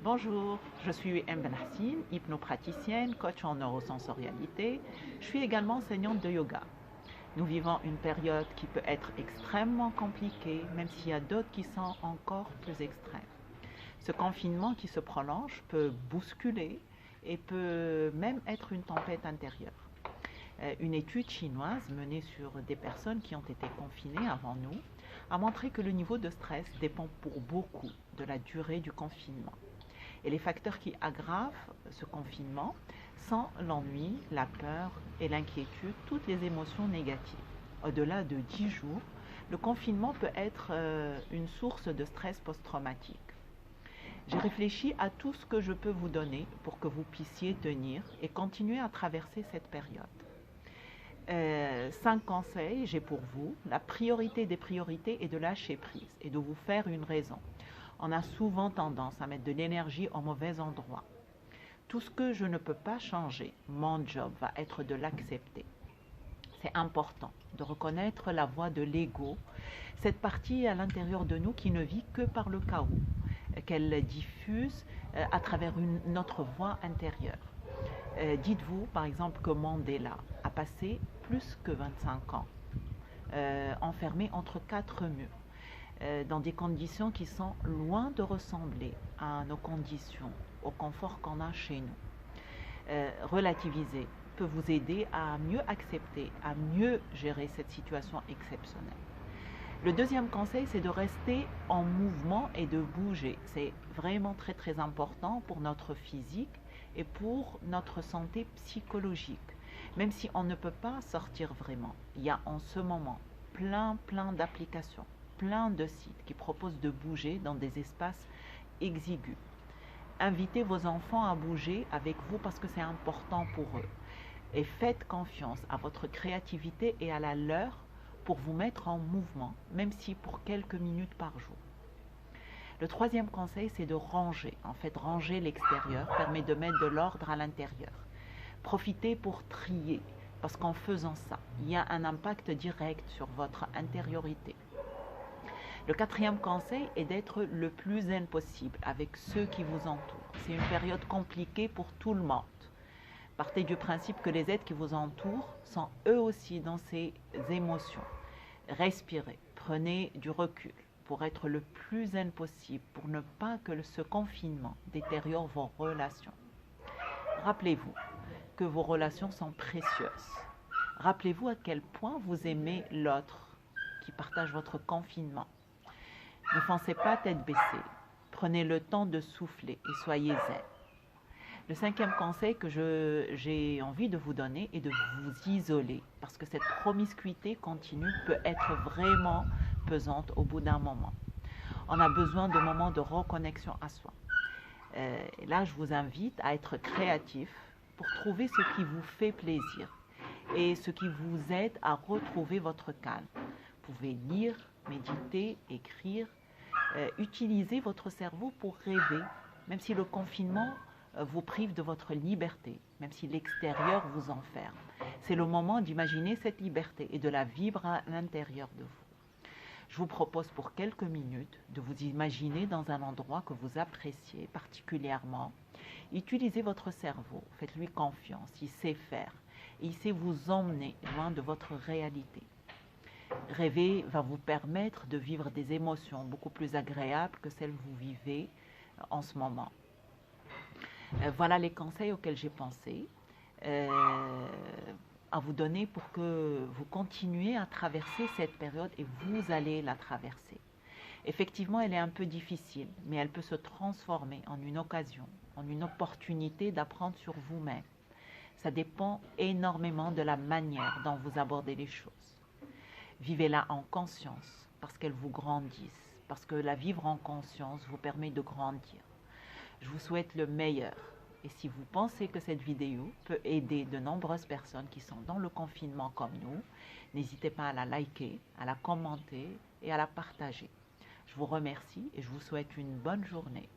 Bonjour, je suis M. Benhassine, hypnopraticienne, coach en neurosensorialité. Je suis également enseignante de yoga. Nous vivons une période qui peut être extrêmement compliquée, même s'il y a d'autres qui sont encore plus extrêmes. Ce confinement qui se prolonge peut bousculer et peut même être une tempête intérieure. Une étude chinoise menée sur des personnes qui ont été confinées avant nous a montré que le niveau de stress dépend pour beaucoup de la durée du confinement. Et les facteurs qui aggravent ce confinement sont l'ennui, la peur et l'inquiétude, toutes les émotions négatives. Au-delà de 10 jours, le confinement peut être une source de stress post-traumatique. J'ai réfléchi à tout ce que je peux vous donner pour que vous puissiez tenir et continuer à traverser cette période. 5 conseils, j'ai pour vous. La priorité des priorités est de lâcher prise et de vous faire une raison. On a souvent tendance à mettre de l'énergie au mauvais endroit. Tout ce que je ne peux pas changer, mon job va être de l'accepter. C'est important de reconnaître la voix de l'ego, cette partie à l'intérieur de nous qui ne vit que par le chaos, qu'elle diffuse à travers notre voix intérieure. Dites-vous par exemple que Mandela a passé plus que 25 ans enfermé entre 4 murs, dans des conditions qui sont loin de ressembler à nos conditions, au confort qu'on a chez nous. Relativiser peut vous aider à mieux accepter, à mieux gérer cette situation exceptionnelle. Le deuxième conseil, c'est de rester en mouvement et de bouger. C'est vraiment très très important pour notre physique et pour notre santé psychologique. Même si on ne peut pas sortir vraiment, il y a en ce moment plein d'applications, plein de sites qui proposent de bouger dans des espaces exigus. Invitez vos enfants à bouger avec vous parce que c'est important pour eux. Et faites confiance à votre créativité et à la leur pour vous mettre en mouvement, même si pour quelques minutes par jour. Le troisième conseil, c'est de ranger. En fait, ranger l'extérieur permet de mettre de l'ordre à l'intérieur. Profitez pour trier, parce qu'en faisant ça, il y a un impact direct sur votre intériorité. Le quatrième conseil est d'être le plus zen possible avec ceux qui vous entourent. C'est une période compliquée pour tout le monde. Partez du principe que les êtres qui vous entourent sont eux aussi dans ces émotions. Respirez, prenez du recul pour être le plus zen possible, pour ne pas que ce confinement détériore vos relations. Rappelez-vous que vos relations sont précieuses. Rappelez-vous à quel point vous aimez l'autre qui partage votre confinement. Ne foncez pas tête baissée. Prenez le temps de souffler et soyez zen. Le cinquième conseil que j'ai envie de vous donner est de vous isoler parce que cette promiscuité continue peut être vraiment pesante au bout d'un moment. On a besoin de moments de reconnexion à soi. Et là, je vous invite à être créatif pour trouver ce qui vous fait plaisir et ce qui vous aide à retrouver votre calme. Vous pouvez lire, méditer, écrire, utiliser votre cerveau pour rêver, même si le confinement vous prive de votre liberté, même si l'extérieur vous enferme. C'est le moment d'imaginer cette liberté et de la vivre à l'intérieur de vous. Je vous propose pour quelques minutes de vous imaginer dans un endroit que vous appréciez particulièrement. Utilisez votre cerveau, faites-lui confiance, il sait faire et il sait vous emmener loin de votre réalité. Rêver va vous permettre de vivre des émotions beaucoup plus agréables que celles que vous vivez en ce moment. Voilà les conseils auxquels j'ai pensé à vous donner pour que vous continuiez à traverser cette période et vous allez la traverser. Effectivement, elle est un peu difficile, mais elle peut se transformer en une occasion, en une opportunité d'apprendre sur vous-même. Ça dépend énormément de la manière dont vous abordez les choses. Vivez-la en conscience parce qu'elle vous grandisse, parce que la vivre en conscience vous permet de grandir. Je vous souhaite le meilleur. Et si vous pensez que cette vidéo peut aider de nombreuses personnes qui sont dans le confinement comme nous, n'hésitez pas à la liker, à la commenter et à la partager. Je vous remercie et je vous souhaite une bonne journée.